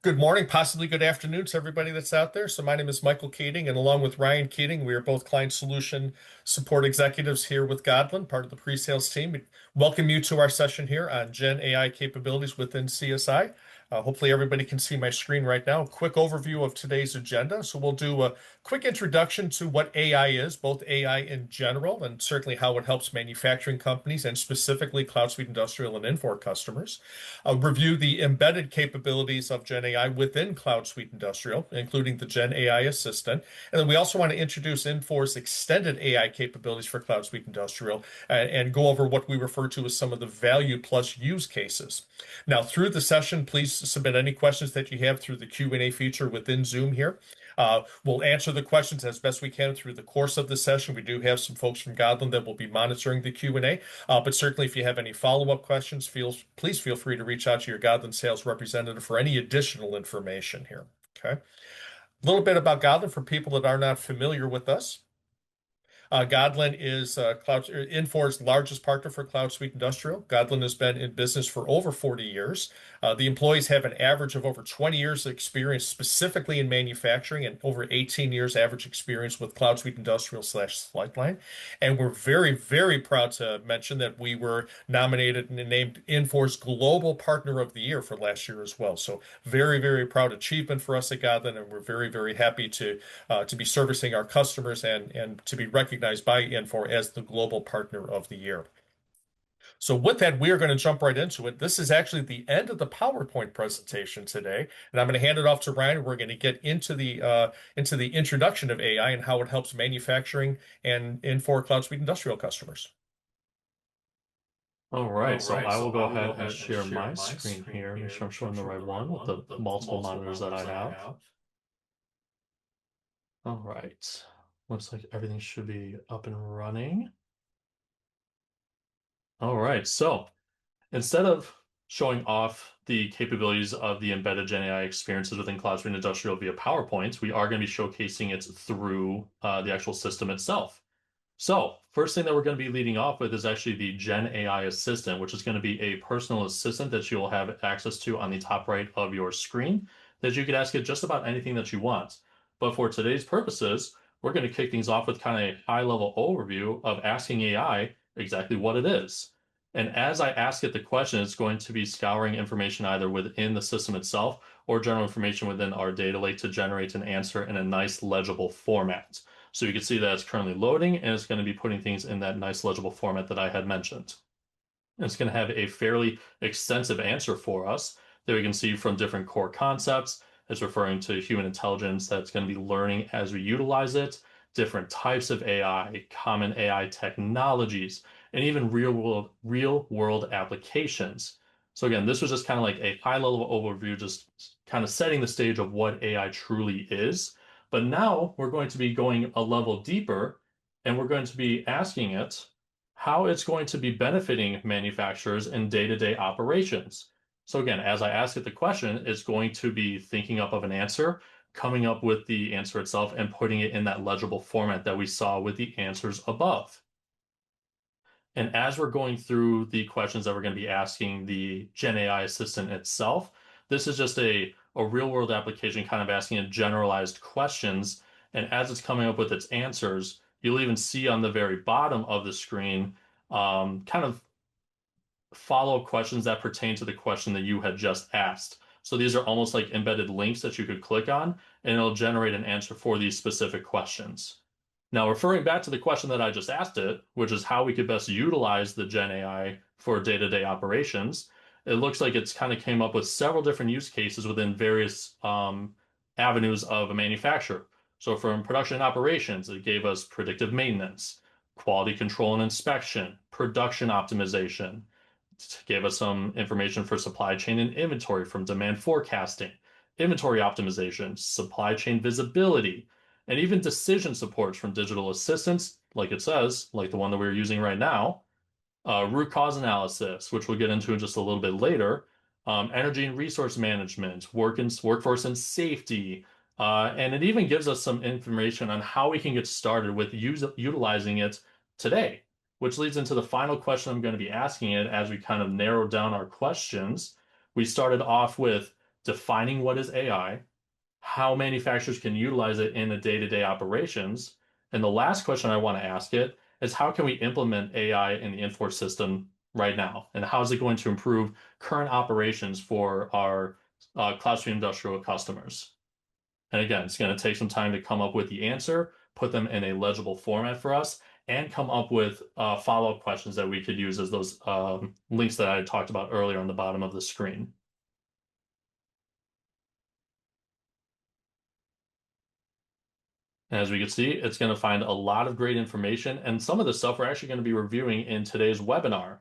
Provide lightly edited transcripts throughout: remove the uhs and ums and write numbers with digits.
Good morning, possibly good afternoon to everybody that's out there. So my name is Michael Keating, and along with Ryan Keating, we are both client solution support executives here with Godlan, part of the pre-sales team. We welcome you to our session here on Gen AI capabilities within CSI. Hopefully everybody can see my screen right now. Quick overview of today's agenda. So we'll do a quick introduction to what AI is, both AI in general, and certainly how it helps manufacturing companies and specifically CloudSuite Industrial and Infor customers. Review the embedded capabilities of Gen AI within CloudSuite Industrial, including the Gen AI Assistant. And then we also want to introduce Infor's extended AI capabilities for CloudSuite Industrial and go over what we refer to as some of the value plus use cases. Now, through the session, please submit any questions that you have through the Q&A feature within Zoom here. We'll answer the questions as best we can through the course of the session. We do have some folks from Godlan that will be monitoring the Q&A, but certainly if you have any follow-up questions, please feel free to reach out to your Godlan sales representative for any additional information here. Okay. A little bit about Godlan for people that are not familiar with us. Godlan is Infor's largest partner for CloudSuite Industrial. Godlan has been in business for over 40 years. The employees have an average of over 20 years of experience specifically in manufacturing and over 18 years average experience with CloudSuite Industrial / SyteLine. And we're very, very proud to mention that we were nominated and named Infor's Global Partner of the Year for last year as well. So very, very proud achievement for us at Godlan, and we're very, very happy to be servicing our customers and to be recognized by Infor as the Global Partner of the Year. So with that, we are going to jump right into it. This is actually the end of the PowerPoint presentation today, and I'm going to hand it off to Ryan. We're going to get into the introduction of AI and how it helps manufacturing and Infor CloudSuite Industrial customers. All right, so I will go ahead and share my screen here, make sure I'm showing the right one with the multiple monitors that I have. All right, looks like everything should be up and running. All right, so instead of showing off the capabilities of the embedded Gen AI experiences within CloudSuite Industrial via PowerPoint, we are going to be showcasing it through the actual system itself. So first thing that we're going to be leading off with is actually the Gen AI Assistant, which is going to be a personal assistant that you will have access to on the top right of your screen that you could ask it just about anything that you want. But for today's purposes, we're going to kick things off with kind of a high-level overview of asking AI exactly what it is. And as I ask it the question, it's going to be scouring information either within the system itself or general information within our data lake to generate an answer in a nice legible format. So you can see that it's currently loading and it's going to be putting things in that nice legible format that I had mentioned. And it's going to have a fairly extensive answer for us that we can see from different core concepts. It's referring to human intelligence that's going to be learning as we utilize it, different types of AI, common AI technologies, and even real world applications. So again, this was just kind of like a high level overview, just kind of setting the stage of what AI truly is. But now we're going to be going a level deeper and we're going to be asking it how it's going to be benefiting manufacturers in day-to-day operations. So again, as I ask it the question, it's going to be thinking up of an answer, coming up with the answer itself, and putting it in that legible format that we saw with the answers above. And as we're going through the questions that we're going to be asking the Gen AI assistant itself, this is just a real-world application kind of asking it generalized questions. And as it's coming up with its answers, you'll even see on the very bottom of the screen kind of follow questions that pertain to the question that you had just asked. So these are almost like embedded links that you could click on, and it'll generate an answer for these specific questions. Now, referring back to the question that I just asked it, which is how we could best utilize the Gen AI for day-to-day operations, it looks like it's kind of came up with several different use cases within various avenues of a manufacturer. So from production and operations, it gave us predictive maintenance, quality control and inspection, production optimization. It gave us some information for supply chain and inventory from demand forecasting, inventory optimization, supply chain visibility, and even decision supports from digital assistants, like it says, like the one that we're using right now, root cause analysis, which we'll get into in just a little bit later, energy and resource management, workforce and safety, and it even gives us some information on how we can get started with utilizing it today, which leads into the final question I'm going to be asking it as we kind of narrow down our questions. We started off with defining what is AI, how manufacturers can utilize it in the day-to-day operations. And the last question I want to ask it is how can we implement AI in the Infor system right now? And how is it going to improve current operations for our CloudSuite Industrial customers? And again, it's going to take some time to come up with the answer, put them in a legible format for us, and come up with follow-up questions that we could use as those links that I talked about earlier on the bottom of the screen. As we can see, it's going to find a lot of great information, and some of the stuff we're actually going to be reviewing in today's webinar.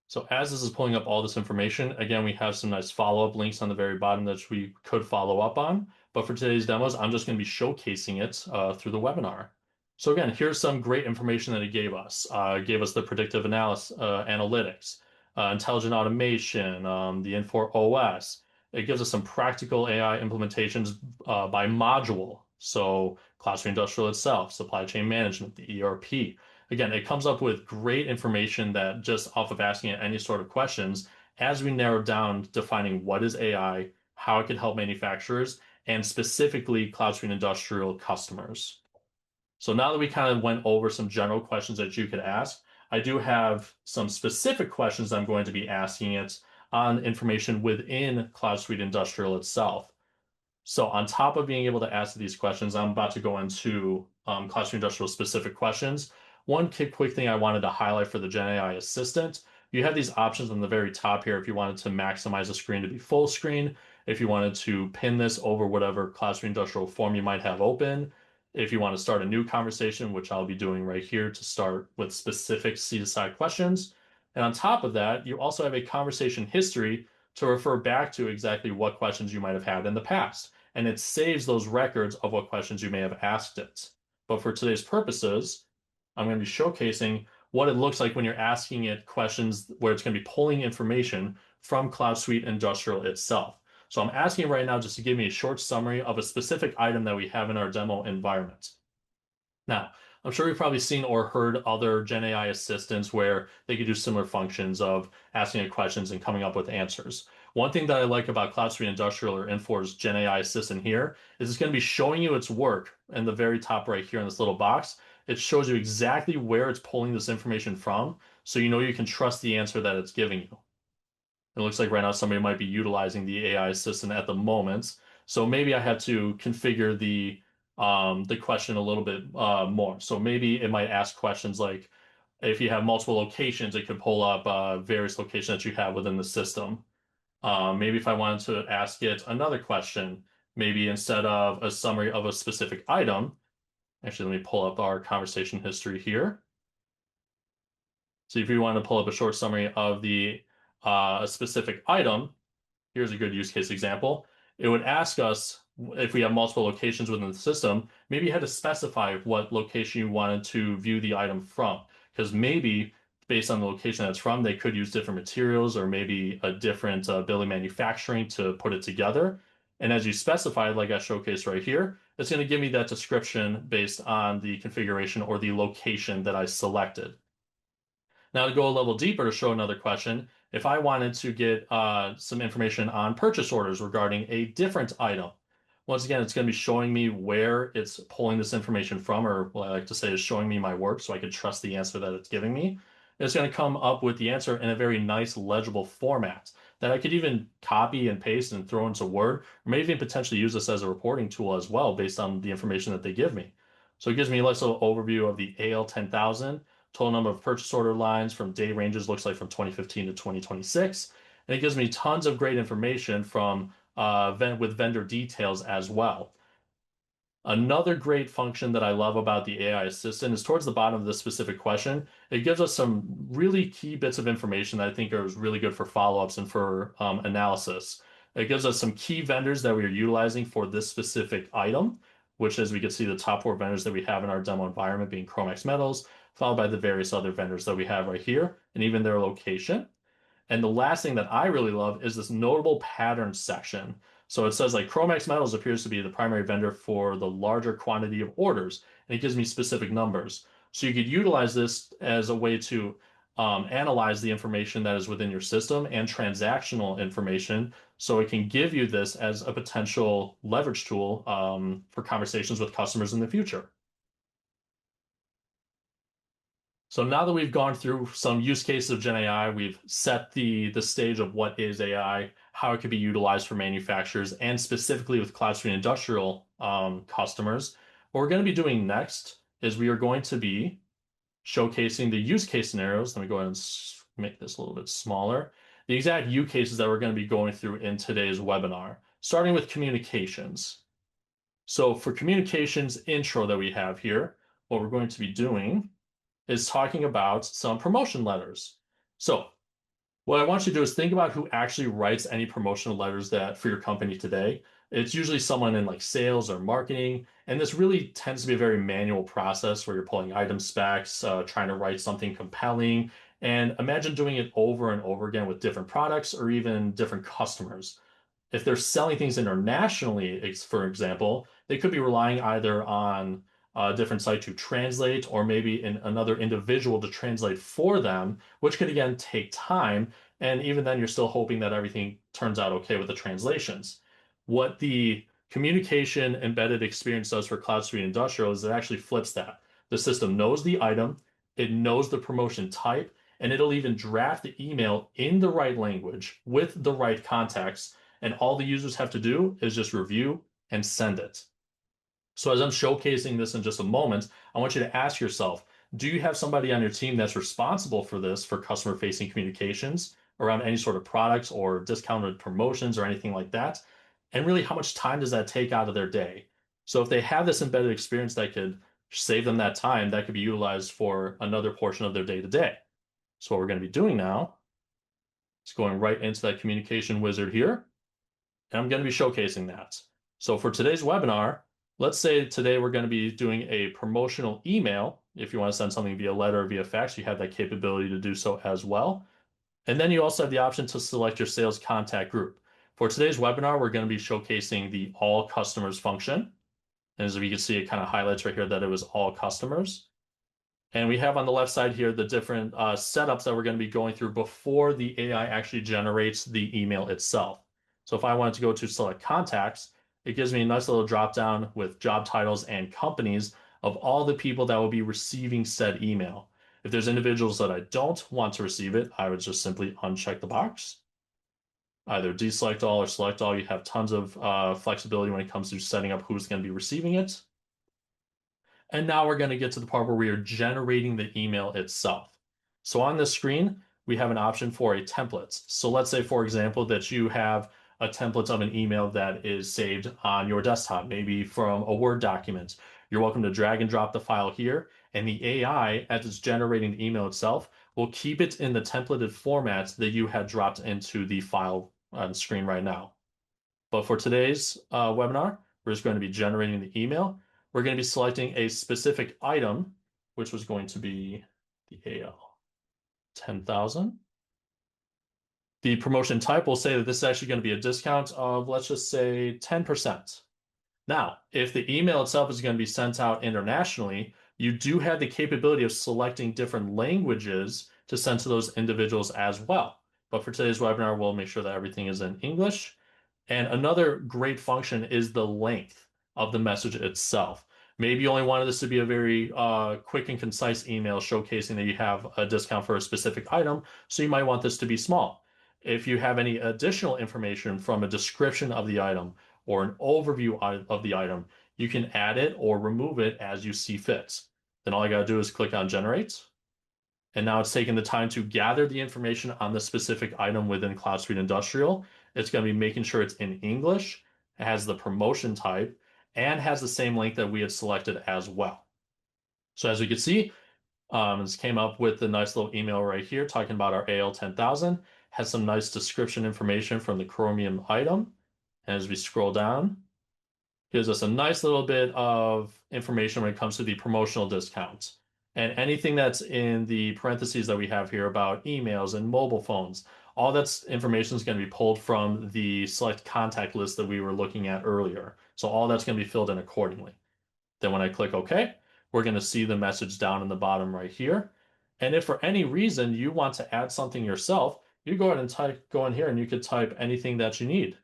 So as this is pulling up all this information, again, we have some nice follow-up links on the very bottom that we could follow up on. But for today's demos, I'm just going to be showcasing it through the webinar. So again, here's some great information that it gave us. It gave us the predictive analysis, analytics, intelligent automation, the Infor OS. It gives us some practical AI implementations by module. So CloudSuite Industrial itself, supply chain management, the ERP. Again, it comes up with great information that just off of asking it any sort of questions, as we narrow down defining what is AI, how it can help manufacturers, and specifically CloudSuite Industrial customers. So now that we kind of went over some general questions that you could ask, I do have some specific questions I'm going to be asking it on information within CloudSuite Industrial itself. So on top of being able to ask these questions, I'm about to go into CloudSuite Industrial specific questions. One quick thing I wanted to highlight for the GenAI Assistant, you have these options on the very top here if you wanted to maximize the screen to be full screen, if you wanted to pin this over whatever CloudSuite Industrial form you might have open, if you want to start a new conversation, which I'll be doing right here to start with specific seat-aside questions. And on top of that, you also have a conversation history to refer back to exactly what questions you might have had in the past. And it saves those records of what questions you may have asked it. But for today's purposes, I'm going to be showcasing what it looks like when you're asking it questions where it's going to be pulling information from CloudSuite Industrial itself. So I'm asking it right now just to give me a short summary of a specific item that we have in our demo environment. Now, I'm sure you've probably seen or heard other GenAI assistants where they could do similar functions of asking it questions and coming up with answers. One thing that I like about CloudSuite Industrial or Infor's GenAI assistant here is it's going to be showing you its work in the very top right here in this little box. It shows you exactly where it's pulling this information from, so you know you can trust the answer that it's giving you. It looks like right now somebody might be utilizing the AI assistant at the moment. So maybe I have to configure the question a little bit more. So maybe it might ask questions like, if you have multiple locations, it could pull up various locations that you have within the system. Maybe if I wanted to ask it another question, maybe instead of a summary of a specific item, actually, let me pull up our conversation history here. So if you want to pull up a short summary of the a specific item, here's a good use case example. It would ask us if we have multiple locations within the system, maybe you had to specify what location you wanted to view the item from, because maybe based on the location that's from, they could use different materials or maybe a different building manufacturing to put it together. And as you specified, like I showcased right here, it's going to give me that description based on the configuration or the location that I selected. Now to go a level deeper to show another question, if I wanted to get some information on purchase orders regarding a different item, once again, it's going to be showing me where it's pulling this information from, or what I like to say is showing me my work so I can trust the answer that it's giving me. It's going to come up with the answer in a very nice, legible format that I could even copy and paste and throw into Word, or maybe even potentially use this as a reporting tool as well based on the information that they give me. So it gives me a nice little overview of the AL10,000, total number of purchase order lines from date ranges looks like from 2015 to 2026. And it gives me tons of great information from with vendor details as well. Another great function that I love about the AI assistant is towards the bottom of this specific question. It gives us some really key bits of information that I think are really good for follow-ups and for analysis. It gives us some key vendors that we are utilizing for this specific item, which as we can see the top 4 vendors that we have in our demo environment being Chromax Metals, followed by the various other vendors that we have right here, and even their location. And the last thing that I really love is this notable patterns section. So it says like Chromax Metals appears to be the primary vendor for the larger quantity of orders, and it gives me specific numbers. So you could utilize this as a way to analyze the information that is within your system and transactional information so it can give you this as a potential leverage tool for conversations with customers in the future. So now that we've gone through some use cases of GenAI, we've set the stage of what is AI, how it could be utilized for manufacturers, and specifically with CloudSuite Industrial customers. What we're going to be doing next is we are going to be showcasing the use case scenarios. Let me go ahead and make this a little bit smaller. The exact use cases that we're going to be going through in today's webinar, starting with communications. So for communications intro that we have here, what we're going to be doing is talking about some promotion letters. So what I want you to do is think about who actually writes any promotional letters that for your company today. It's usually someone in like sales or marketing, and this really tends to be a very manual process where you're pulling item specs, trying to write something compelling, and imagine doing it over and over again with different products or even different customers. If they're selling things internationally, for example, they could be relying either on a different site to translate or maybe another individual to translate for them, which could again take time. And even then, you're still hoping that everything turns out okay with the translations. What the communication embedded experience does for CloudSuite Industrial is it actually flips that. The system knows the item, it knows the promotion type, and it'll even draft the email in the right language with the right context, and all the users have to do is just review and send it. So as I'm showcasing this in just a moment, I want you to ask yourself, do you have somebody on your team that's responsible for this, for customer-facing communications around any sort of products or discounted promotions or anything like that? And really, how much time does that take out of their day? So if they have this embedded experience that could save them that time, that could be utilized for another portion of their day-to-day. So what we're going to be doing now is going right into that communication wizard here. And I'm going to be showcasing that. So for today's webinar, let's say today we're going to be doing a promotional email. If you want to send something via letter or via fax, you have that capability to do so as well. And then you also have the option to select your sales contact group. For today's webinar, we're going to be showcasing the all customers function. And as you can see, it kind of highlights right here that it was all customers. And we have on the left side here the different setups that we're going to be going through before the AI actually generates the email itself. So if I wanted to go to select contacts, it gives me a nice little drop down with job titles and companies of all the people that will be receiving said email. If there's individuals that I don't want to receive it, I would just simply uncheck the box. Either deselect all or select all. You have tons of flexibility when it comes to setting up who's going to be receiving it. And now we're going to get to the part where we are generating the email itself. So on this screen, we have an option for a template. So let's say, for example, that you have a template of an email that is saved on your desktop, maybe from a Word document. You're welcome to drag and drop the file here, and the AI, as it's generating the email itself, will keep it in the templated format that you had dropped into the file on screen right now. But for today's webinar, we're just going to be generating the email. We're going to be selecting a specific item, which was going to be the AL 10,000. The promotion type will say that this is actually going to be a discount of, let's just say, 10%. Now, if the email itself is going to be sent out internationally, you do have the capability of selecting different languages to send to those individuals as well. But for today's webinar, we'll make sure that everything is in English. And another great function is the length of the message itself. Maybe you only wanted this to be a very quick and concise email showcasing that you have a discount for a specific item, so you might want this to be small. If you have any additional information from a description of the item or an overview of the item, you can add it or remove it as you see fit. Then all I got to do is click on Generate. And now it's taking the time to gather the information on the specific item within CloudSuite Industrial. It's going to be making sure it's in English, it has the promotion type, and has the same link that we had selected as well. So as we can see, this came up with a nice little email right here talking about our AL 10,000, has some nice description information from the Chromium item. And as we scroll down, gives us a nice little bit of information when it comes to the promotional discounts. And anything that's in the parentheses that we have here about emails and mobile phones, all that information is going to be pulled from the select contact list that we were looking at earlier. So all that's going to be filled in accordingly. Then when I click OK, we're going to see the message down in the bottom right here. And if for any reason you want to add something yourself, you go ahead and go in here and you could type anything that you need.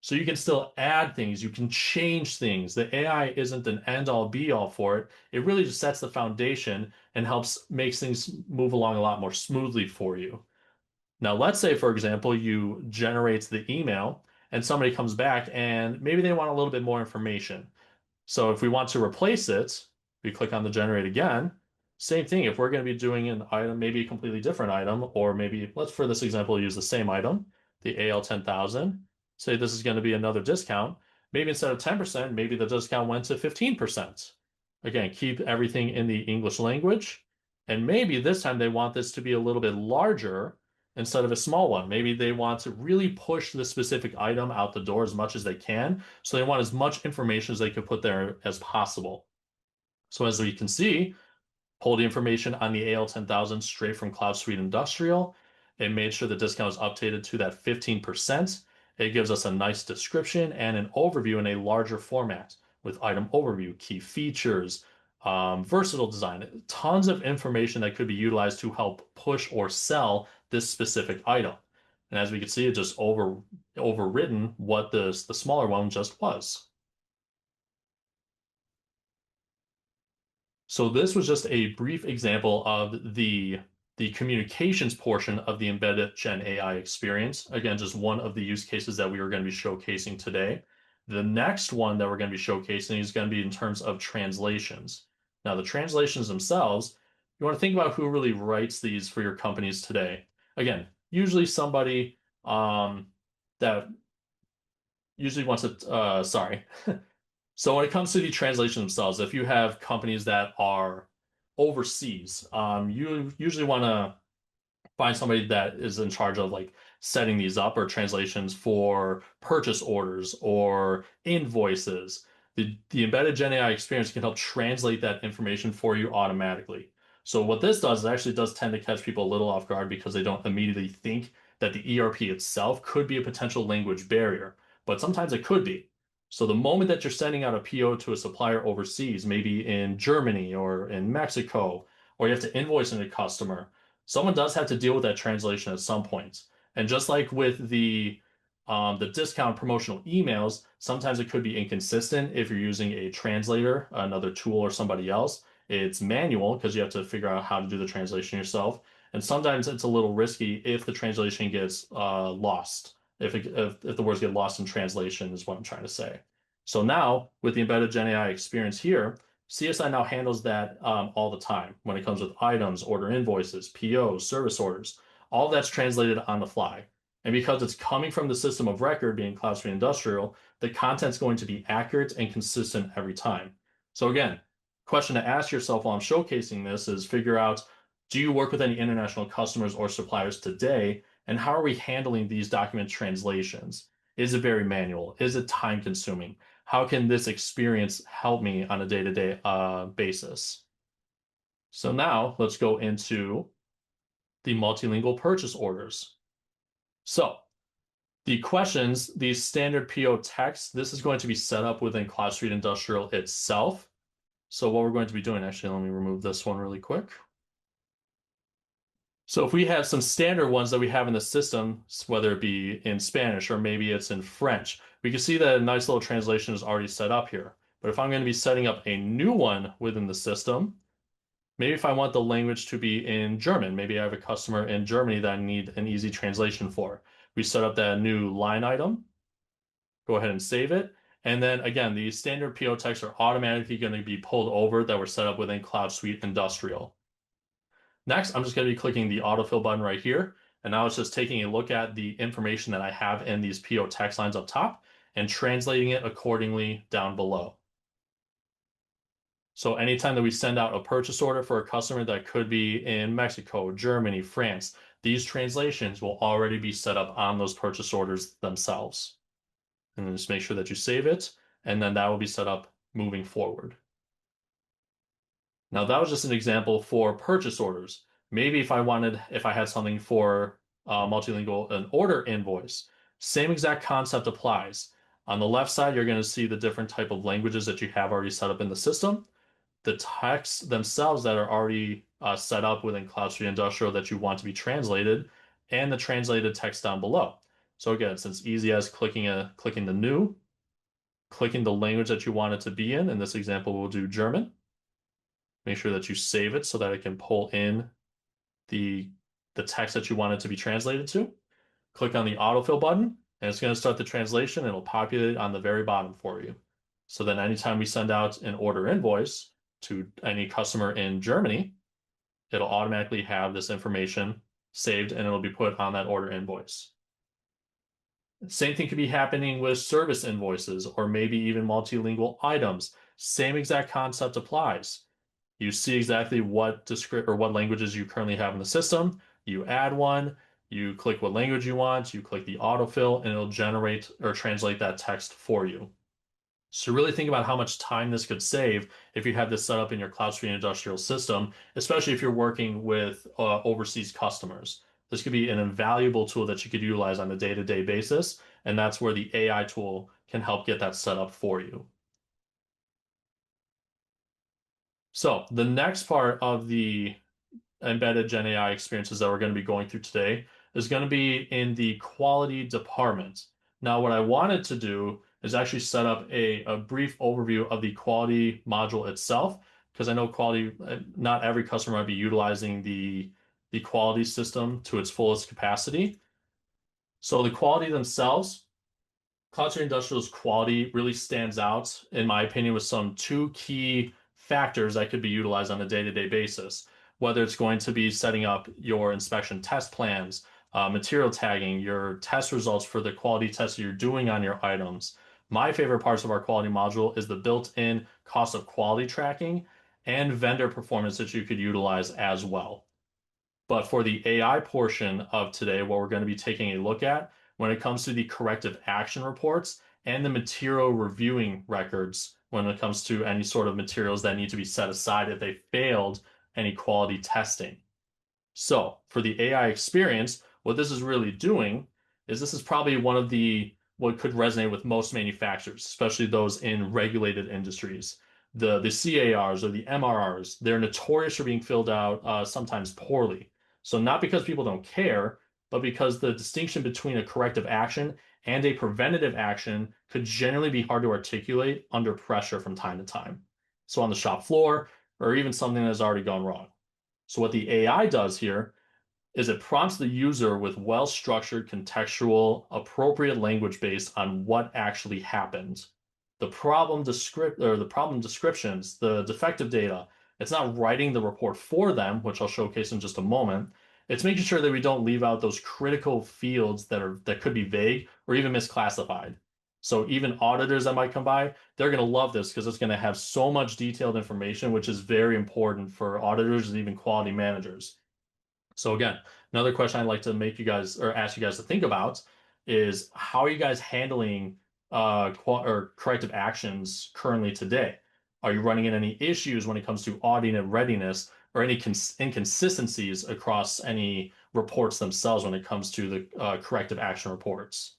So you can still add things, you can change things. The AI isn't an end all be all for it. It really just sets the foundation and makes things move along a lot more smoothly for you. Now, let's say, for example, you generate the email and somebody comes back and maybe they want a little bit more information. So if we want to replace it, we click on the generate again. Same thing. If we're going to be doing an item, maybe a completely different item, or maybe let's, for this example, use the same item, the AL 10,000. Say this is going to be another discount. Maybe instead of 10%, maybe the discount went to 15%. Again, keep everything in the English language. And maybe this time they want this to be a little bit larger instead of a small one. Maybe they want to really push the specific item out the door as much as they can. So they want as much information as they could put there as possible. So as we can see, pull the information on the AL 10,000 straight from CloudSuite Industrial. It made sure the discount is updated to that 15%. It gives us a nice description and an overview in a larger format with item overview, key features, versatile design, tons of information that could be utilized to help push or sell this specific item. And as we can see, it just overridden what the smaller one just was. So this was just a brief example of the communications portion of the embedded Gen AI experience. Again, just one of the use cases that we are going to be showcasing today. The next one that we're going to be showcasing is going to be in terms of translations. Now, the translations themselves, you want to think about who really writes these for your companies today. Again, usually somebody that usually wants to, sorry. So when it comes to the translation themselves, if you have companies that are overseas, you usually want to find somebody that is in charge of like setting these up or translations for purchase orders or invoices. The embedded Gen AI experience can help translate that information for you automatically. So what this does, it actually does tend to catch people a little off guard because they don't immediately think that the ERP itself could be a potential language barrier, but sometimes it could be. So the moment that you're sending out a PO to a supplier overseas, maybe in Germany or in Mexico, or you have to invoice a customer, someone does have to deal with that translation at some point. And just like with the discount promotional emails, sometimes it could be inconsistent if you're using a translator, another tool, or somebody else. It's manual because you have to figure out how to do the translation yourself. And sometimes it's a little risky if the translation gets lost. If the words get lost in translation is what I'm trying to say. So now with the embedded Gen AI experience here, CSI now handles that all the time when it comes with items, order invoices, POs, service orders. All that's translated on the fly. And because it's coming from the system of record, being CloudSuite Industrial, the content's going to be accurate and consistent every time. So again, question to ask yourself while I'm showcasing this is figure out, do you work with any international customers or suppliers today? And how are we handling these document translations? Is it very manual? Is it time consuming? How can this experience help me on a day-to-day basis? So now let's go into the multilingual purchase orders. So the questions, these standard PO text, this is going to be set up within CloudSuite Industrial itself. So what we're going to be doing, actually, let me remove this one really quick. So if we have some standard ones that we have in the system, whether it be in Spanish or maybe it's in French, we can see that a nice little translation is already set up here. But if I'm going to be setting up a new one within the system, maybe if I want the language to be in German, maybe I have a customer in Germany that I need an easy translation for. We set up that new line item, go ahead and save it. And then again, the standard PO texts are automatically going to be pulled over that were set up within CloudSuite Industrial. Next, I'm just going to be clicking the autofill button right here. And now it's just taking a look at the information that I have in these PO text lines up top and translating it accordingly down below. So anytime that we send out a purchase order for a customer that could be in Mexico, Germany, France, these translations will already be set up on those purchase orders themselves. And then just make sure that you save it, and then that will be set up moving forward. Now that was just an example for purchase orders. Maybe if I had something for multilingual, an order invoice, same exact concept applies. On the left side, you're going to see the different type of languages that you have already set up in the system. the texts themselves that are already set up within CloudSuite Industrial that you want to be translated, and the translated text down below. So again, it's as easy as clicking the new, clicking the language that you want it to be in. In this example, we'll do German. Make sure that you save it so that it can pull in the the text that you want it to be translated to. Click on the autofill button, and it's going to start the translation. It'll populate on the very bottom for you. So then anytime we send out an order invoice to any customer in Germany, it'll automatically have this information saved and it'll be put on that order invoice. Same thing could be happening with service invoices or maybe even multilingual items. Same exact concept applies. You see exactly what what languages you currently have in the system. You add one, you click what language you want, you click the autofill, and it'll generate or translate that text for you. So really think about how much time this could save if you have this set up in your CloudSuite Industrial system, especially if you're working with overseas customers. This could be an invaluable tool that you could utilize on a day-to-day basis, and that's where the AI tool can help get that set up for you. So the next part of the embedded GenAI experiences that we're going to be going through today is going to be in the quality department. Now, what I wanted to do is actually set up a brief overview of the quality module itself, because I know quality, not every customer might be utilizing the quality system to its fullest capacity. So the quality themselves, CloudSuite Industrial's quality really stands out, in my opinion, with some two key factors that could be utilized on a day-to-day basis, whether it's going to be setting up your inspection test plans, material tagging, your test results for the quality tests you're doing on your items. My favorite parts of our quality module is the built-in cost of quality tracking and vendor performance that you could utilize as well. But for the AI portion of today, what we're going to be taking a look at when it comes to the corrective action reports and the material reviewing records when it comes to any sort of materials that need to be set aside if they failed any quality testing. So for the AI experience, what this is really doing is this is probably one of what could resonate with most manufacturers, especially those in regulated industries. The CARs or the MRRs, they're notorious for being filled out sometimes poorly. So not because people don't care, but because the distinction between a corrective action and a preventative action could generally be hard to articulate under pressure from time to time. So on the shop floor, or even something that has already gone wrong. So what the AI does here is it prompts the user with well-structured, contextual, appropriate language based on what actually happened. The problem descriptions, the defective data, it's not writing the report for them, which I'll showcase in just a moment. It's making sure that we don't leave out those critical fields that could be vague or even misclassified. So even auditors that might come by, they're going to love this because it's going to have so much detailed information, which is very important for auditors and even quality managers. So again, another question I'd like to make you guys or ask you guys to think about is how are you guys handling corrective actions currently today? Are you running into any issues when it comes to auditing and readiness or any inconsistencies across any reports themselves when it comes to the corrective action reports?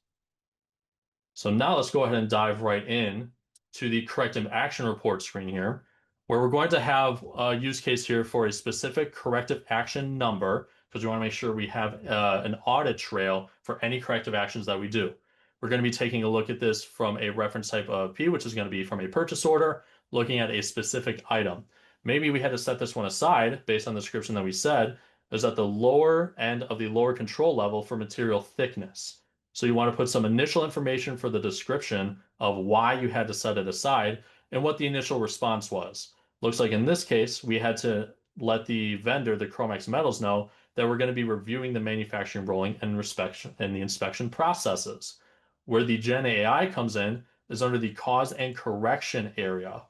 So now let's go ahead and dive right in to the corrective action report screen here, where we're going to have a use case here for a specific corrective action number, because we want to make sure we have an audit trail for any corrective actions that we do. We're going to be taking a look at this from a reference type of P, which is going to be from a purchase order, looking at a specific item. Maybe we had to set this one aside based on the description that we said, is at the lower end of the lower control level for material thickness. So you want to put some initial information for the description of why you had to set it aside and what the initial response was. Looks like in this case, we had to let the vendor, the Chromex Metals, know that we're going to be reviewing the manufacturing rolling and the inspection processes. Where the Gen AI comes in is under the cause and correction area.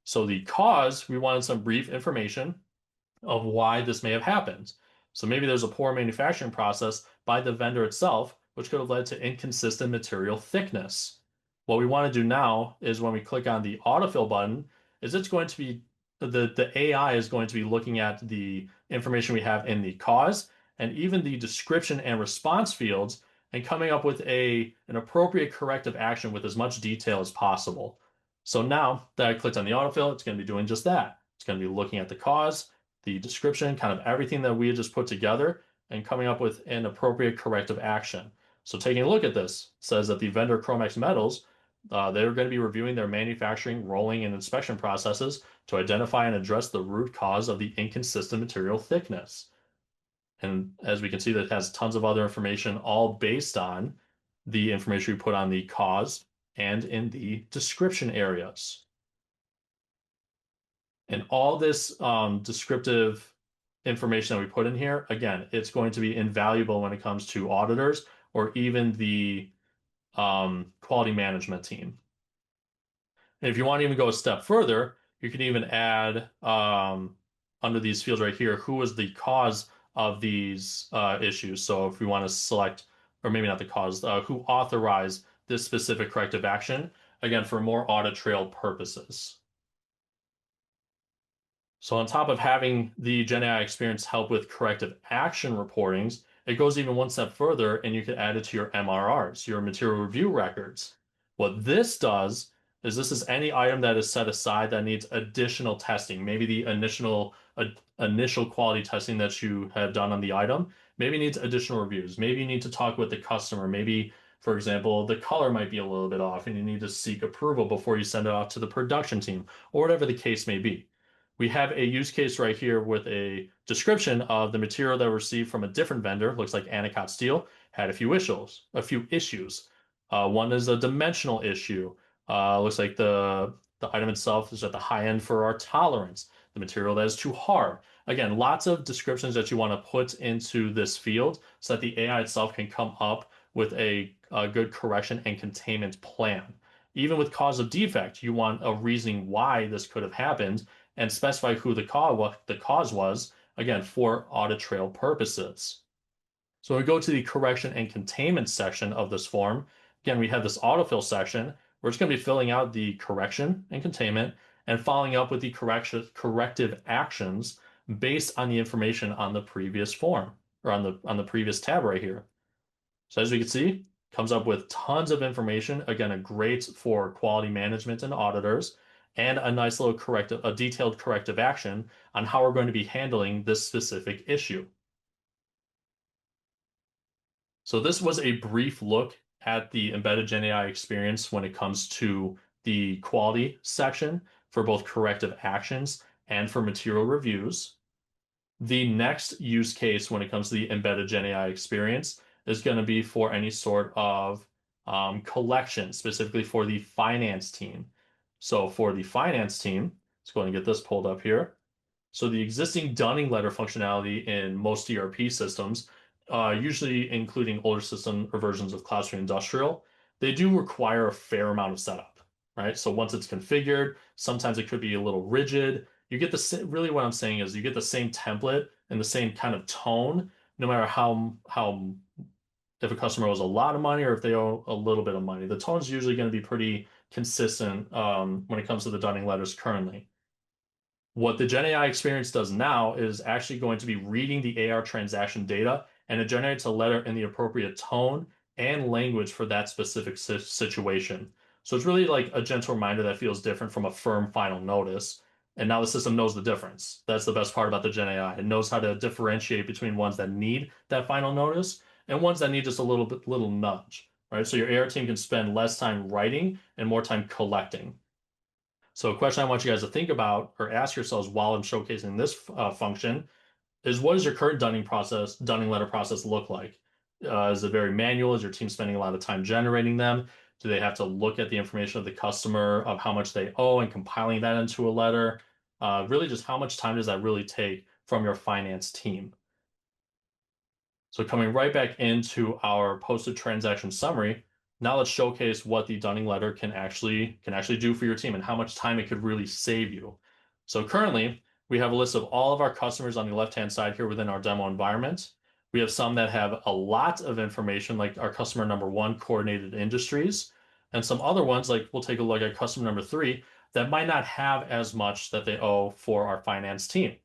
So the cause, we wanted some brief information of why this may have happened. So maybe there's a poor manufacturing process by the vendor itself, which could have led to inconsistent material thickness. What we want to do now is when we click on the autofill button, is it's going to be the AI is going to be looking at the information we have in the cause and even the description and response fields and coming up with an appropriate corrective action with as much detail as possible. So now that I clicked on the autofill, it's going to be doing just that. It's going to be looking at the cause, the description, kind of everything that we had just put together, and coming up with an appropriate corrective action. So taking a look at this, it says that the vendor Chromex Metals, they're going to be reviewing their manufacturing, rolling, and inspection processes to identify and address the root cause of the inconsistent material thickness. And as we can see, that has tons of other information, all based on the information we put on the cause and in the description areas. And all this descriptive information that we put in here, again, it's going to be invaluable when it comes to auditors or even the quality management team. And if you want to even go a step further, you can even add under these fields right here, who was the cause of these issues. So if we want to select, or maybe not the cause, who authorized this specific corrective action, again, for more audit trail purposes. So on top of having the GenAI experience help with corrective action reportings, it goes even one step further and you can add it to your MRRs, your material review records. What this does is this is any item that is set aside that needs additional testing, maybe the initial quality testing that you have done on the item, maybe needs additional reviews. Maybe you need to talk with the customer. Maybe, for example, the color might be a little bit off and you need to seek approval before you send it off to the production team or whatever the case may be. We have a use case right here with a description of the material that we received from a different vendor. Looks like Anacott Steel had a few issues. One is a dimensional issue. Looks like the item itself is at the high end for our tolerance. The material that is too hard. Again, lots of descriptions that you want to put into this field so that the AI itself can come up with a good correction and containment plan. Even with cause of defect, you want a reasoning why this could have happened and specify who what the cause was, again, for audit trail purposes. So when we go to the correction and containment section of this form, again, we have this autofill section. We're just going to be filling out the correction and containment and following up with the corrective actions based on the information on the previous form or on the previous tab right here. So as we can see, comes up with tons of information. Again, a great for quality management and auditors, and a nice little a detailed corrective action on how we're going to be handling this specific issue. So this was a brief look at the embedded GenAI experience when it comes to the quality section for both corrective actions and for material reviews. The next use case when it comes to the embedded GenAI experience is going to be for any sort of collection, specifically for the finance team. So for the finance team, let's go and get this pulled up here. So the existing dunning letter functionality in most ERP systems, usually including older system or versions of CloudSuite Industrial, they do require a fair amount of setup, right? So once it's configured, sometimes it could be a little rigid. You get the really what I'm saying is you get the same template and the same kind of tone, no matter how if a customer owes a lot of money or if they owe a little bit of money. The tone is usually going to be pretty consistent when it comes to the dunning letters currently. What the GenAI experience does now is actually going to be reading the AR transaction data, and it generates a letter in the appropriate tone and language for that specific situation. So it's really like a gentle reminder that feels different from a firm final notice. And now the system knows the difference. That's the best part about the GenAI. It knows how to differentiate between ones that need that final notice and ones that need just a little nudge, right? So your AR team can spend less time writing and more time collecting. So a question I want you guys to think about or ask yourselves while I'm showcasing this function is, what does your current dunning letter process look like? Is it very manual? Is your team spending a lot of time generating them? Do they have to look at the information of the customer of how much they owe and compiling that into a letter? Really just how much time does that really take from your finance team? So coming right back into our posted transaction summary, now let's showcase what the dunning letter can actually do for your team and how much time it could really save you. So currently, we have a list of all of our customers on the left-hand side here within our demo environment. We have some that have a lot of information, like our customer number 1, coordinated industries, and some other ones, like we'll take a look at customer number 3, that might not have as much that they owe for our finance team.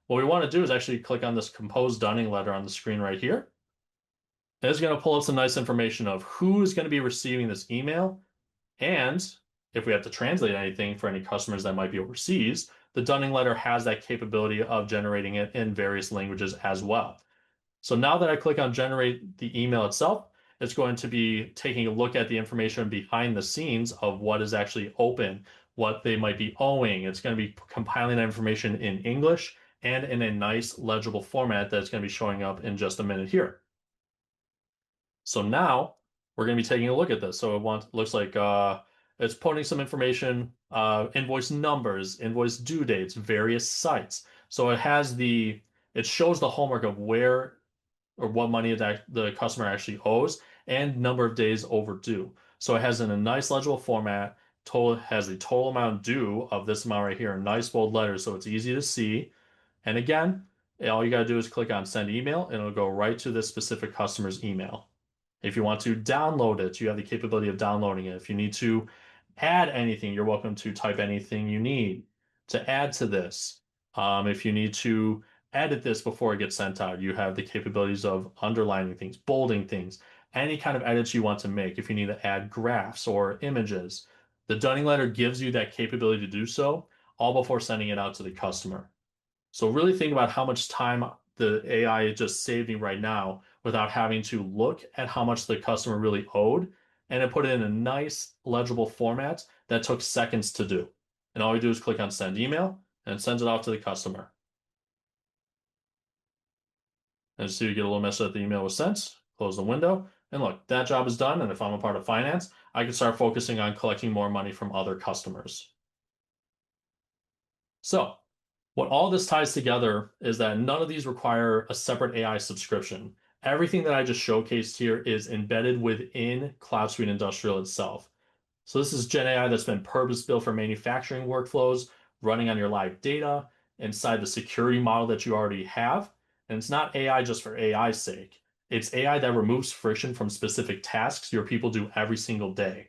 What we want to do is actually click on this composed dunning letter on the screen right here. And it's going to pull up some nice information of who is going to be receiving this email. And if we have to translate anything for any customers that might be overseas, the Dunning letter has that capability of generating it in various languages as well. So now that I click on generate the email itself, it's going to be taking a look at the information behind the scenes of what is actually open, what they might be owing. It's going to be compiling that information in English and in a nice legible format that's going to be showing up in just a minute here. So now we're going to be taking a look at this. So looks like it's putting some information, invoice numbers, invoice due dates, various sites. So it shows the homework of where or what money that the customer actually owes and number of days overdue. So it has in a nice legible format, has the total amount due of this amount right here in nice bold letters, so it's easy to see. And again, all you got to do is click on send email and it'll go right to this specific customer's email. If you want to download it, you have the capability of downloading it. If you need to add anything, you're welcome to type anything you need to add to this. If you need to edit this before it gets sent out, you have the capabilities of underlining things, bolding things, any kind of edits you want to make. If you need to add graphs or images, the Dunning letter gives you that capability to do so, all before sending it out to the customer. So really think about how much time the AI is just saving right now without having to look at how much the customer really owed and then put it in a nice legible format that took seconds to do. And all you do is click on send email and it sends it off to the customer. And so you get a little message that the email was sent, close the window, and look, that job is done. And if I'm a part of finance, I can start focusing on collecting more money from other customers. So what all this ties together is that none of these require a separate AI subscription. Everything that I just showcased here is embedded within CloudSuite Industrial itself. So this is GenAI that's been purpose-built for manufacturing workflows, running on your live data, inside the security model that you already have. And it's not AI just for AI's sake. It's AI that removes friction from specific tasks your people do every single day.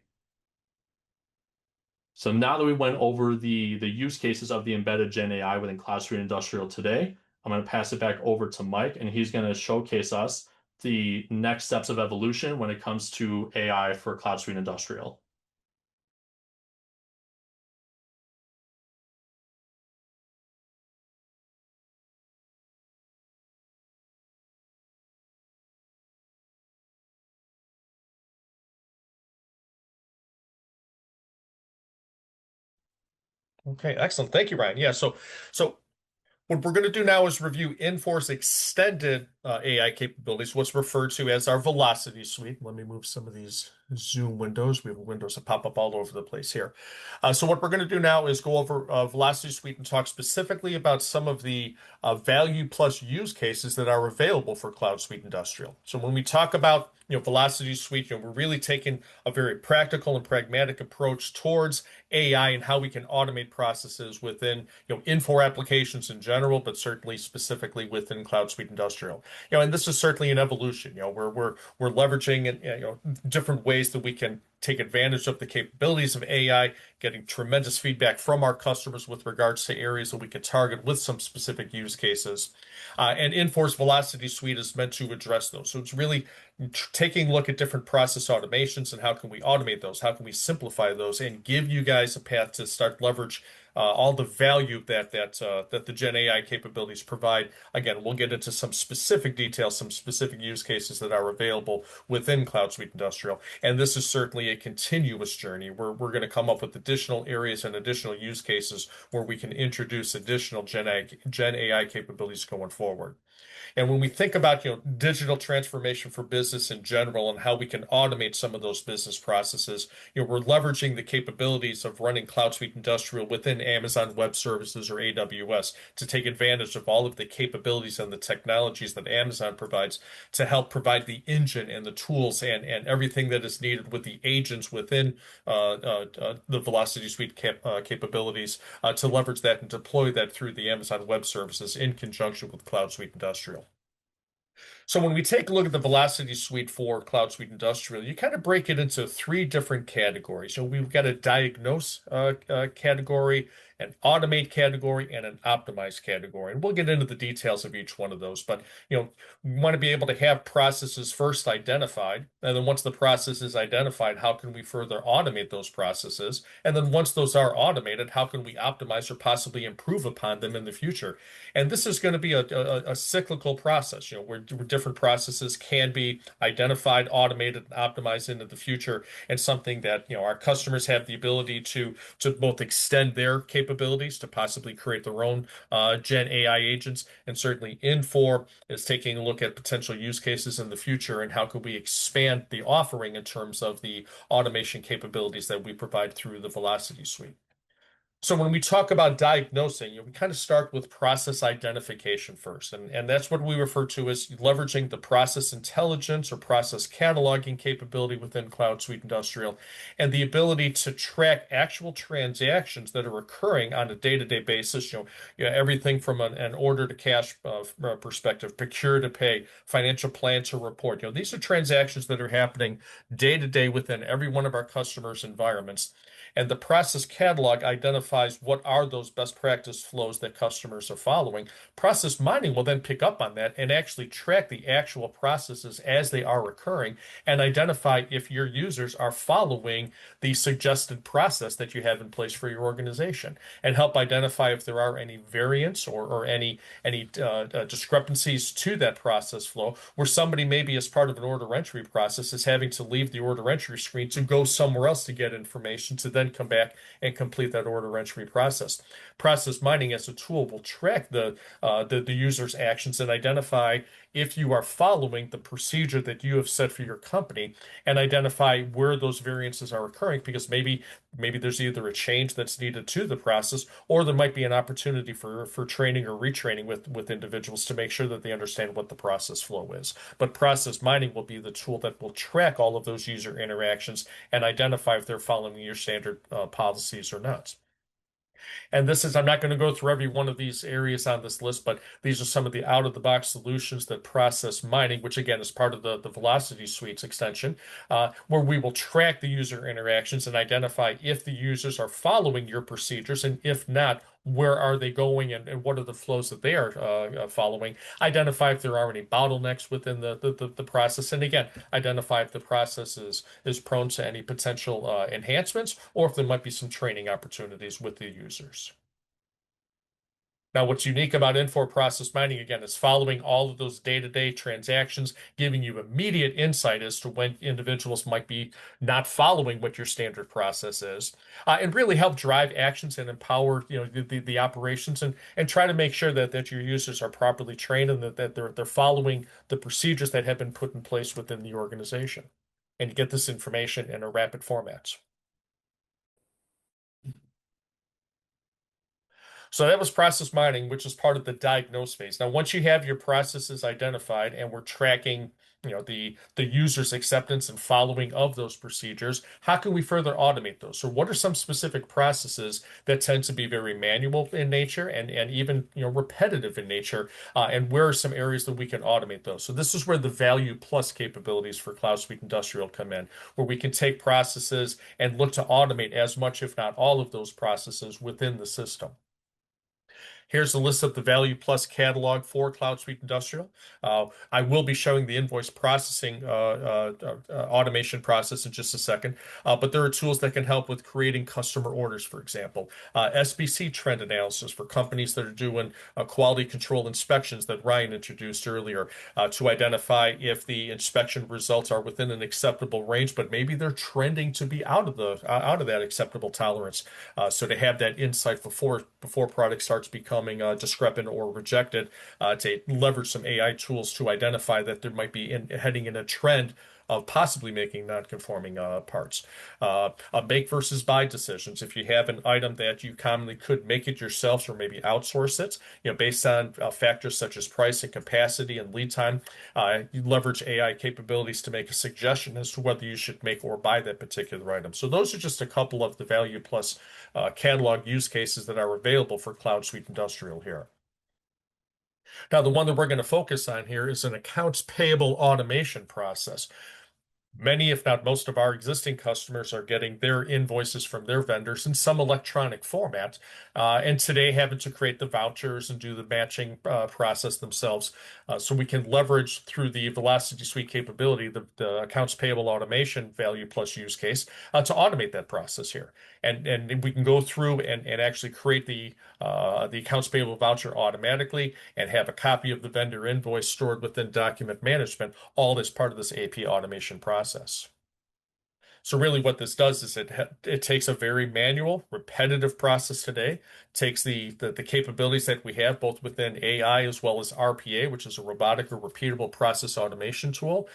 So now that we went over the use cases of the embedded Gen AI within CloudSuite Industrial today, I'm going to pass it back over to Mike, and he's going to showcase us the next steps of evolution when it comes to AI for CloudSuite Industrial. Okay, excellent. Thank you, Ryan. Yeah, so what we're going to do now is review Infor's extended AI capabilities, what's referred to as our Velocity Suite. Let me move some of these Zoom windows. We have windows that pop up all over the place here. So what we're going to do now is go over Velocity Suite and talk specifically about some of the value plus use cases that are available for CloudSuite Industrial. So when we talk about Velocity Suite, we're really taking a very practical and pragmatic approach towards AI and how we can automate processes within Infor applications in general, but certainly specifically within CloudSuite Industrial. And this is certainly an evolution. We're leveraging different ways that we can take advantage of the capabilities of AI, getting tremendous feedback from our customers with regards to areas that we can target with some specific use cases. And Infor's Velocity Suite is meant to address those. So it's really taking a look at different process automations and how can we automate those? How can we simplify those and give you guys a path to start leverage all the value that the Gen AI capabilities provide. Again, we'll get into some specific details, some specific use cases that are available within CloudSuite Industrial. And this is certainly a continuous journey. We're going to come up with additional areas and additional use cases where we can introduce additional Gen AI capabilities going forward. And when we think about, digital transformation for business in general and how we can automate some of those business processes, we're leveraging the capabilities of running CloudSuite Industrial within Amazon Web Services or AWS to take advantage of all of the capabilities and the technologies that Amazon provides to help provide the engine and the tools and everything that is needed with the agents within the Velocity Suite capabilities to leverage that and deploy that through the Amazon Web Services in conjunction with CloudSuite Industrial. So when we take a look at the Velocity Suite for CloudSuite Industrial, you kind of break it into three different categories. So we've got a diagnose category, an automate category, and an optimize category. And we'll get into the details of each one of those. But we want to be able to have processes first identified, and then once the process is identified, how can we further automate those processes? And then once those are automated, how can we optimize or possibly improve upon them in the future? And this is going to be a cyclical process, where different processes can be identified, automated, and optimized into the future, and something that our customers have the ability to both extend their capabilities to possibly create their own Gen AI agents, and certainly Infor is taking a look at potential use cases in the future and how could we expand the offering in terms of the automation capabilities that we provide through the Velocity Suite. So when we talk about diagnosing, we kind of start with process identification first, and that's what we refer to as leveraging the process intelligence or process cataloging capability within CloudSuite Industrial, and the ability to track actual transactions that are occurring on a day-to-day basis. Everything from an order to cash perspective, procure to pay, financial plan to report. These are transactions that are happening day to day within every one of our customers' environments. And the process catalog identifies what are those best practice flows that customers are following. Process mining will then pick up on that and actually track the actual processes as they are occurring and identify if your users are following the suggested process that you have in place for your organization, and help identify if there are any variants or any discrepancies to that process flow, where somebody maybe as part of an order entry process is having to leave the order entry screen to go somewhere else to get information to then come back and complete that order entry process. Process mining as a tool will track the user's actions and identify if you are following the procedure that you have set for your company, and identify where those variances are occurring, because maybe there's either a change that's needed to the process, or there might be an opportunity for training or retraining with individuals to make sure that they understand what the process flow is. But process mining will be the tool that will track all of those user interactions and identify if they're following your standard policies or not. And I'm not going to go through every one of these areas on this list, but these are some of the out-of-the-box solutions that process mining, which again is part of the Velocity Suites extension, where we will track the user interactions and identify if the users are following your procedures, and if not, where are they going, and what are the flows that they are following. Identify if there are any bottlenecks within the process, and again, identify if the process is prone to any potential enhancements, or if there might be some training opportunities with the users. Now, what's unique about Infor Process Mining, again, is following all of those day-to-day transactions, giving you immediate insight as to when individuals might be not following what your standard process is, and really help drive actions and empower, the operations, and try to make sure that your users are properly trained, and that they're following the procedures that have been put in place within the organization, and get this information in a rapid format. So that was process mining, which is part of the diagnose phase. Now, once you have your processes identified and we're tracking, the user's acceptance and following of those procedures, how can we further automate those? So what are some specific processes that tend to be very manual in nature and even repetitive in nature? And where are some areas that we can automate those? So this is where the value plus capabilities for CloudSuite Industrial come in, where we can take processes and look to automate as much, if not all, of those processes within the system. Here's a list of the Value Plus catalog for CloudSuite Industrial. I will be showing the invoice processing automation process in just a second, but there are tools that can help with creating customer orders, for example. SBC trend analysis for companies that are doing quality control inspections that Ryan introduced earlier, to identify if the inspection results are within an acceptable range, but maybe they're trending to be out of that acceptable tolerance. So to have that insight before product starts becoming discrepant or rejected, to leverage some AI tools to identify that there might be heading in a trend of possibly making non-conforming parts. Make versus buy decisions. If you have an item that you commonly could make it yourselves or maybe outsource it, based on factors such as price and capacity and lead time, you leverage AI capabilities to make a suggestion as to whether you should make or buy that particular item. So those are just a couple of the Value Plus catalog use cases that are available for CloudSuite Industrial here. Now, the one that we're going to focus on here is an accounts payable automation process. Many, if not most, of our existing customers are getting their invoices from their vendors in some electronic format, and today having to create the vouchers and do the matching process themselves. So we can leverage through the Velocity Suite capability, the accounts payable automation value plus use case, to automate that process here. And we can go through and actually create the accounts payable voucher automatically and have a copy of the vendor invoice stored within document management, all as part of this AP automation process. So really what this does is it takes a very manual, repetitive process today, takes the capabilities that we have both within AI as well as RPA, which is a robotic or repeatable process automation tool,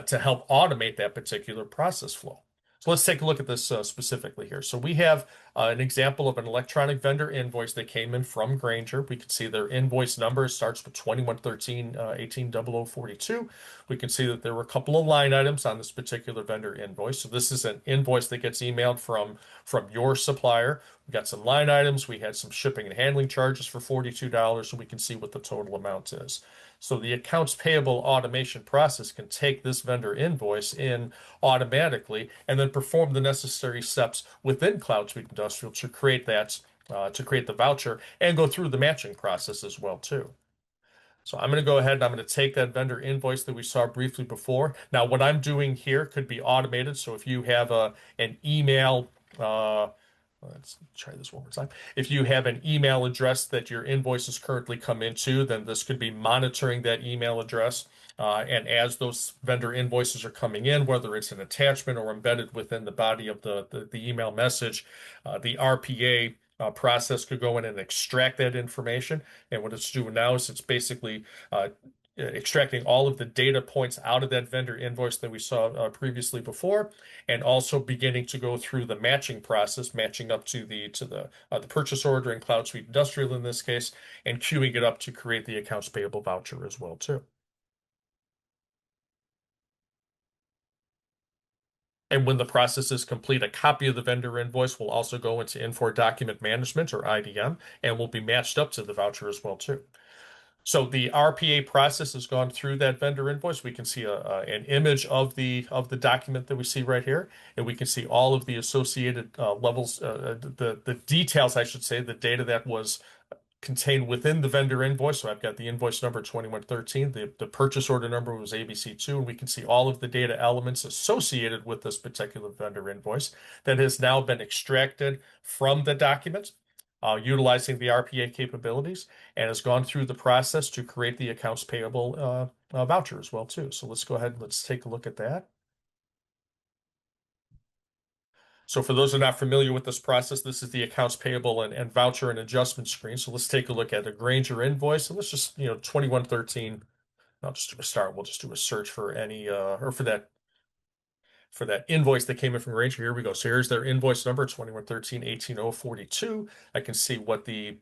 to help automate that particular process flow. So let's take a look at this specifically here. So we have an example of an electronic vendor invoice that came in from Grainger. We can see their invoice number starts with 2113 180042. We can see that there were a couple of line items on this particular vendor invoice. So this is an invoice that gets emailed from your supplier. We got some line items. We had some shipping and handling charges for $42, so we can see what the total amount is. So the accounts payable automation process can take this vendor invoice in automatically and then perform the necessary steps within CloudSuite Industrial to create to create the voucher and go through the matching process as well too. So I'm going to go ahead and I'm going to take that vendor invoice that we saw briefly before. Now, what I'm doing here could be automated. So if you have an email, let's try this one more time. If you have an email address that your invoices currently come into, then this could be monitoring that email address. And as those vendor invoices are coming in, whether it's an attachment or embedded within the body of the email message, the RPA process could go in and extract that information. And what it's doing now is it's basically extracting all of the data points out of that vendor invoice that we saw previously before, and also beginning to go through the matching process, matching up to the purchase order in CloudSuite Industrial in this case, and queuing it up to create the accounts payable voucher as well too. And when the process is complete, a copy of the vendor invoice will also go into Infor Document Management or IDM and will be matched up to the voucher as well too. So the RPA process has gone through that vendor invoice. We can see an image of the document that we see right here, and we can see all of the associated levels, the details, I should say, the data that was contained within the vendor invoice. So I've got the invoice number 2113. The purchase order number was ABC2, and we can see all of the data elements associated with this particular vendor invoice that has now been extracted from the document, utilizing the RPA capabilities, and has gone through the process to create the accounts payable voucher as well too. So let's go ahead and let's take a look at that. So for those who are not familiar with this process, this is the accounts payable and voucher and adjustment screen. So let's take a look at a Grainger invoice. And let's just, 2113. I'll just do a start. We'll just do a search for any or for that invoice that came in from Grainger. Here we go. So here's their invoice number, 2113 18042. I can see what the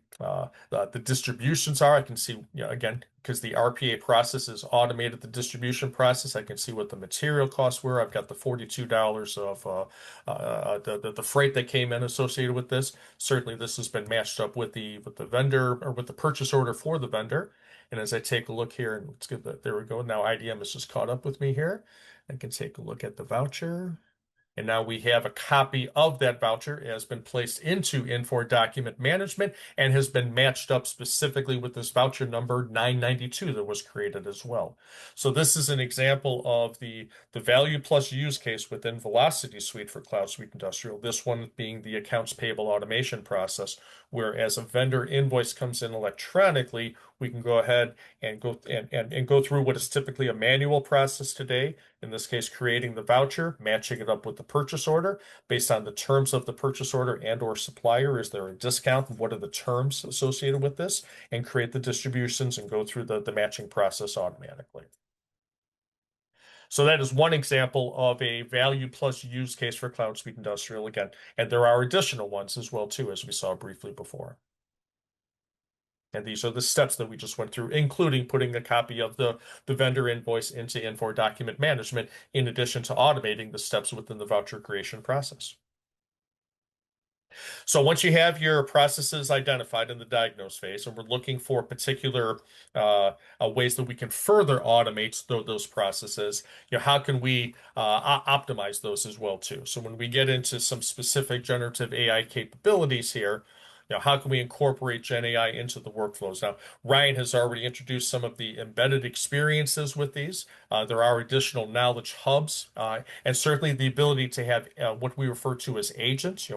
distributions are. I can see, again, because the RPA process is automated the distribution process, I can see what the material costs were. I've got the $42 of the freight that came in associated with this. Certainly this has been matched up with the vendor or with the purchase order for the vendor. And as I take a look here, and let's get that, there we go. Now IDM has just caught up with me here. I can take a look at the voucher. And now we have a copy of that voucher. It has been placed into Infor Document Management and has been matched up specifically with this voucher number 992 that was created as well. So this is an example of the value plus use case within Velocity Suite for CloudSuite Industrial. This one being the accounts payable automation process, where as a vendor invoice comes in electronically, we can go ahead and go through what is typically a manual process today. In this case, creating the voucher, matching it up with the purchase order based on the terms of the purchase order and or supplier. Is there a discount? What are the terms associated with this? And create the distributions and go through the matching process automatically. So that is one example of a value plus use case for CloudSuite Industrial again. And there are additional ones as well too, as we saw briefly before. And these are the steps that we just went through, including putting a copy of the vendor invoice into Infor Document Management, in addition to automating the steps within the voucher creation process. So once you have your processes identified in the diagnose phase, and we're looking for particular ways that we can further automate those processes, how can we optimize those as well too? So when we get into some specific generative AI capabilities here, how can we incorporate Gen AI into the workflows? Now, Ryan has already introduced some of the embedded experiences with these. There are additional knowledge hubs, and certainly the ability to have what we refer to as agents.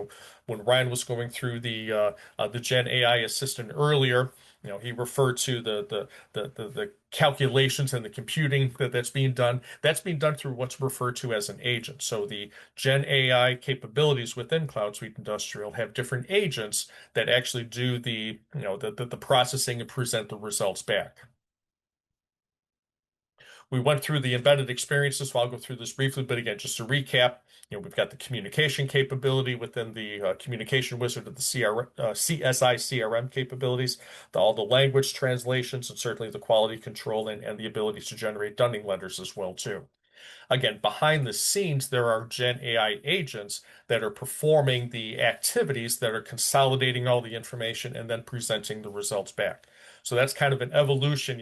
When Ryan was going through the Gen AI assistant earlier, he referred to the calculations and the computing that's being done. That's being done through what's referred to as an agent. So the Gen AI capabilities within CloudSuite Industrial have different agents that actually do the processing and present the results back. We went through the embedded experiences, so I'll go through this briefly, but again, just to recap, we've got the communication capability within the communication wizard of the CSI CRM capabilities, all the language translations, and certainly the quality control and the ability to generate Dunning letters as well too. Again, behind the scenes, there are Gen AI agents that are performing the activities that are consolidating all the information and then presenting the results back. So that's kind of an evolution,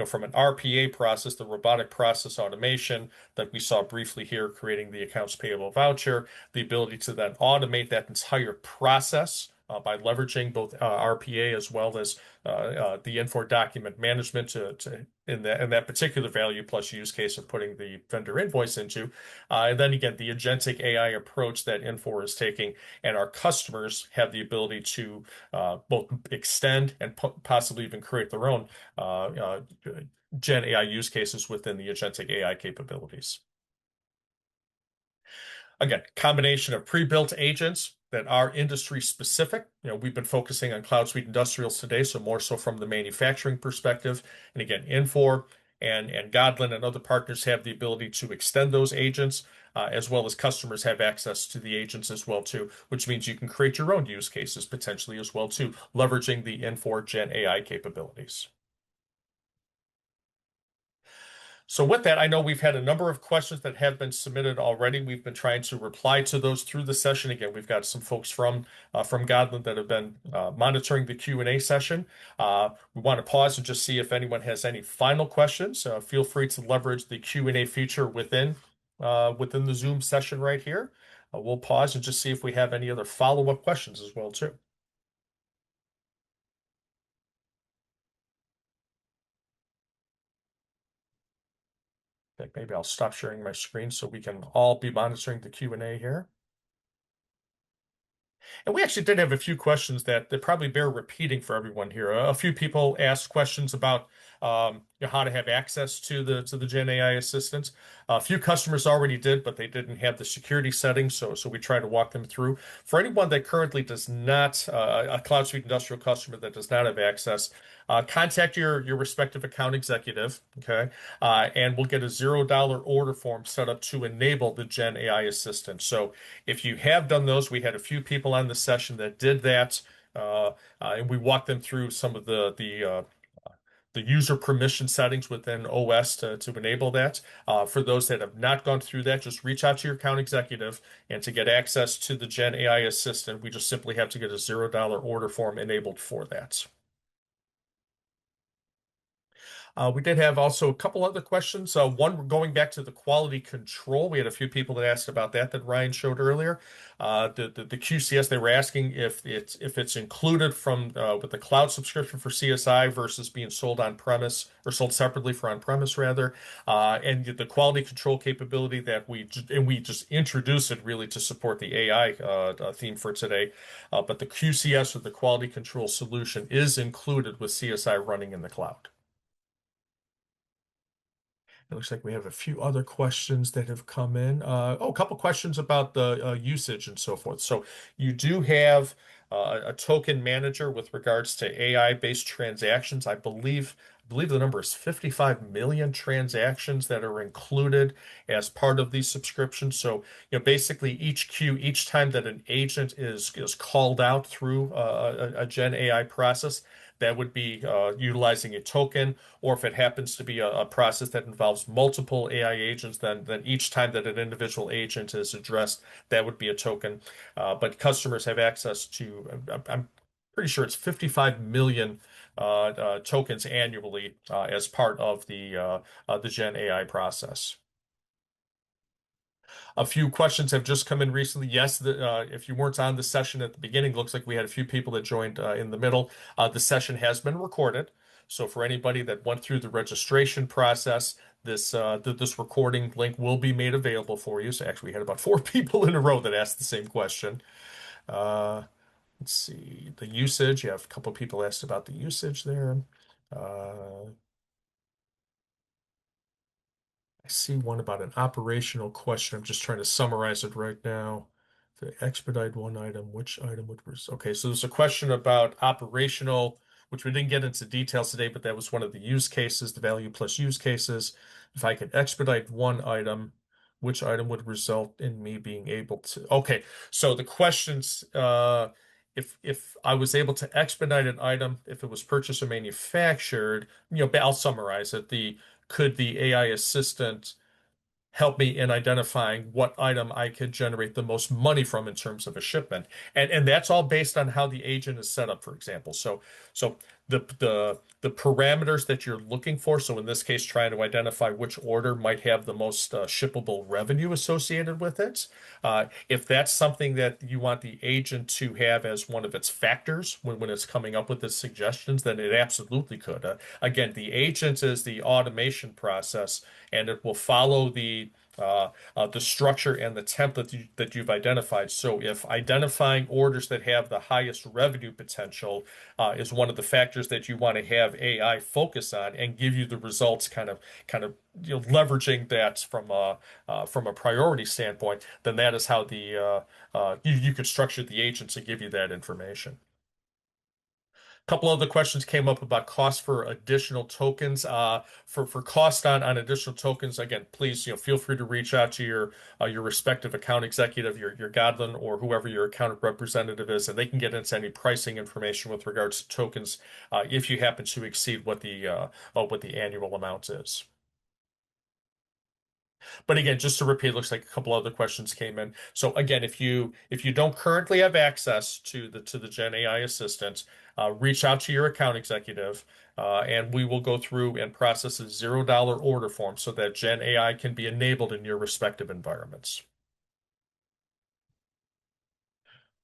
from an RPA process, the robotic process automation that we saw briefly here, creating the accounts payable voucher, the ability to then automate that entire process by leveraging both RPA as well as the Infor document management in that particular value plus use case of putting the vendor invoice into. And then again, the agentic AI approach that Infor is taking, and our customers have the ability to both extend and possibly even create their own Gen AI use cases within the agentic AI capabilities. Again, combination of pre-built agents that are industry specific. We've been focusing on CloudSuite Industrials today, so more so from the manufacturing perspective. And again, Infor and Godlan and other partners have the ability to extend those agents, as well as customers have access to the agents as well too, which means you can create your own use cases potentially as well too, leveraging the Infor Gen AI capabilities. So with that, I know we've had a number of questions that have been submitted already. We've been trying to reply to those through the session. Again, we've got some folks from Godland that have been monitoring the Q&A session. We want to pause and just see if anyone has any final questions. Feel free to leverage the Q&A feature within the Zoom session right here. We'll pause and just see if we have any other follow-up questions as well too. I think maybe I'll stop sharing my screen so we can all be monitoring the Q&A here. And we actually did have a few questions that probably bear repeating for everyone here. A few people asked questions about how to have access to the Gen AI assistant. A few customers already did, but they didn't have the security settings, so we try to walk them through. For anyone that currently does not, a CloudSuite Industrial customer that does not have access, contact your respective account executive, okay? And we'll get a $0 order form set up to enable the Gen AI assistant. So if you have done those, we had a few people on the session that did that, and we walked them through some of the user permission settings within OS to enable that. For those that have not gone through that, just reach out to your account executive, and to get access to the Gen AI assistant, we just simply have to get a $0 order form enabled for that. We did have also a couple other questions. One going back to the quality control. We had a few people that asked about that Ryan showed earlier. The QCS, they were asking if it's included from with the cloud subscription for CSI versus being sold on premise or sold separately for on premise rather. And the quality control capability that we just introduced it really to support the AI theme for today. But the QCS or the quality control solution is included with CSI running in the cloud. It looks like we have a few other questions that have come in. A couple questions about the usage and so forth. So you do have a token manager with regards to AI-based transactions. I believe the number is 55 million transactions that are included as part of these subscriptions. So basically each queue, each time that an agent is called out through a Gen AI process, that would be utilizing a token, or if it happens to be a process that involves multiple AI agents, then each time that an individual agent is addressed, that would be a token. But customers have access to, I'm pretty sure it's 55 million tokens annually as part of the Gen AI process. A few questions have just come in recently. Yes, if you weren't on the session at the beginning, looks like we had a few people that joined in the middle. The session has been recorded. So for anybody that went through the registration process, this recording link will be made available for you. So actually, we had about four people in a row that asked the same question. Uh, let's see, the usage. You have a couple of people asked about the usage there. Uh, I see one about an operational question. I'm just trying to summarize it right now. To expedite one item, which item would okay, so there's a question about operational, which we didn't get into details today, but that was one of the use cases, the value plus use cases. If I could expedite one item, which item would result in me being able to? Okay, so the questions, if I was able to expedite an item, if it was purchased or manufactured, I'll summarize it. The Could the AI assistant help me in identifying what item I could generate the most money from in terms of a shipment? And that's all based on how the agent is set up, for example. So the parameters that you're looking for, so in this case, trying to identify which order might have the most shippable revenue associated with it. If that's something that you want the agent to have as one of its factors when it's coming up with its suggestions, then it absolutely could. Again, the agent is the automation process, and it will follow the structure and the template that you've identified. So if identifying orders that have the highest revenue potential is one of the factors that you want to have AI focus on and give you the results, kind of leveraging that from a priority standpoint, then that is how you could structure the agent to give you that information. Couple other questions came up about cost for additional tokens. For cost on additional tokens, again, please feel free to reach out to your respective account executive, your Godlan, or whoever your account representative is, and they can get into any pricing information with regards to tokens if you happen to exceed what the annual amount is. But again, just to repeat, it looks like a couple other questions came in. So again, if you don't currently have access to the Gen AI assistant, reach out to your account executive, and we will go through and process a $0 order form so that Gen AI can be enabled in your respective environments.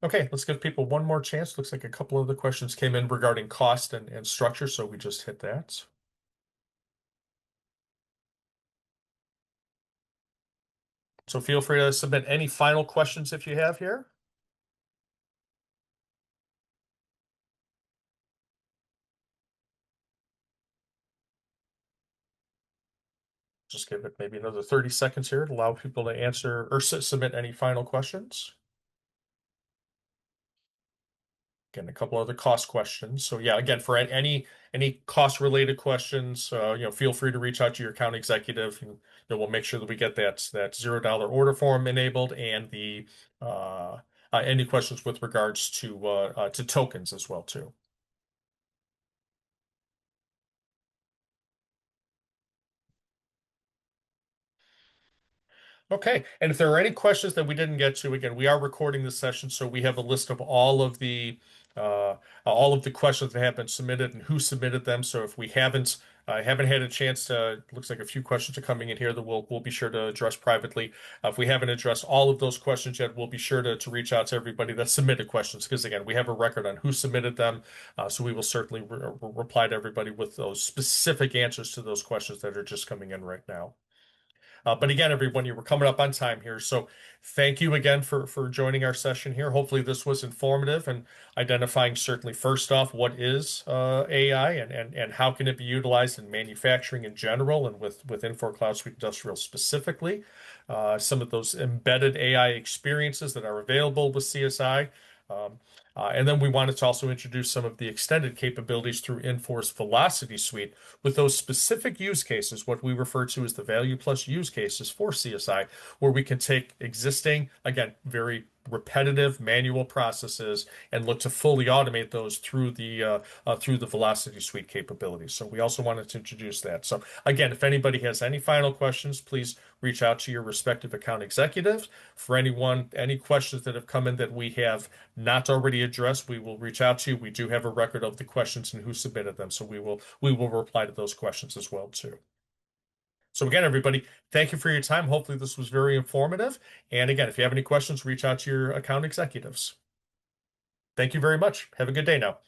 Okay, let's give people one more chance. Looks like a couple of the questions came in regarding cost and structure, so we just hit that. So feel free to submit any final questions if you have here. Just give it maybe another 30 seconds here to allow people to answer or submit any final questions. Again, a couple other cost questions. So yeah, again, for any cost related questions, feel free to reach out to your account executive, and we'll make sure that we get that $0 order form enabled and the any questions with regards to tokens as well too. Okay. And if there are any questions that we didn't get to, again, we are recording this session, so we have a list of all of the questions that have been submitted and who submitted them. So if we haven't had a chance to, looks like a few questions are coming in here that we'll be sure to address privately. If we haven't addressed all of those questions yet, we'll be sure to reach out to everybody that submitted questions because again, we have a record on who submitted them. So we will certainly reply to everybody with those specific answers to those questions that are just coming in right now. But again, everyone, you were coming up on time here. So thank you again for joining our session here. Hopefully this was informative and identifying certainly first off, what is AI and how can it be utilized in manufacturing in general and with Infor CloudSuite Industrial specifically. Some of those embedded AI experiences that are available with CSI. Um, and then we wanted to also introduce some of the extended capabilities through Infor's Velocity Suite with those specific use cases, what we refer to as the value plus use cases for CSI, where we can take existing, again, very repetitive manual processes and look to fully automate those through the Velocity Suite capabilities. So we also wanted to introduce that. So again, if anybody has any final questions, please reach out to your respective account executives. For any questions that have come in that we have not already addressed, we will reach out to you. We do have a record of the questions and who submitted them, so we will reply to those questions as well too. So again, everybody, thank you for your time. Hopefully this was very informative. And again, if you have any questions, reach out to your account executives. Thank you very much. Have a good day now.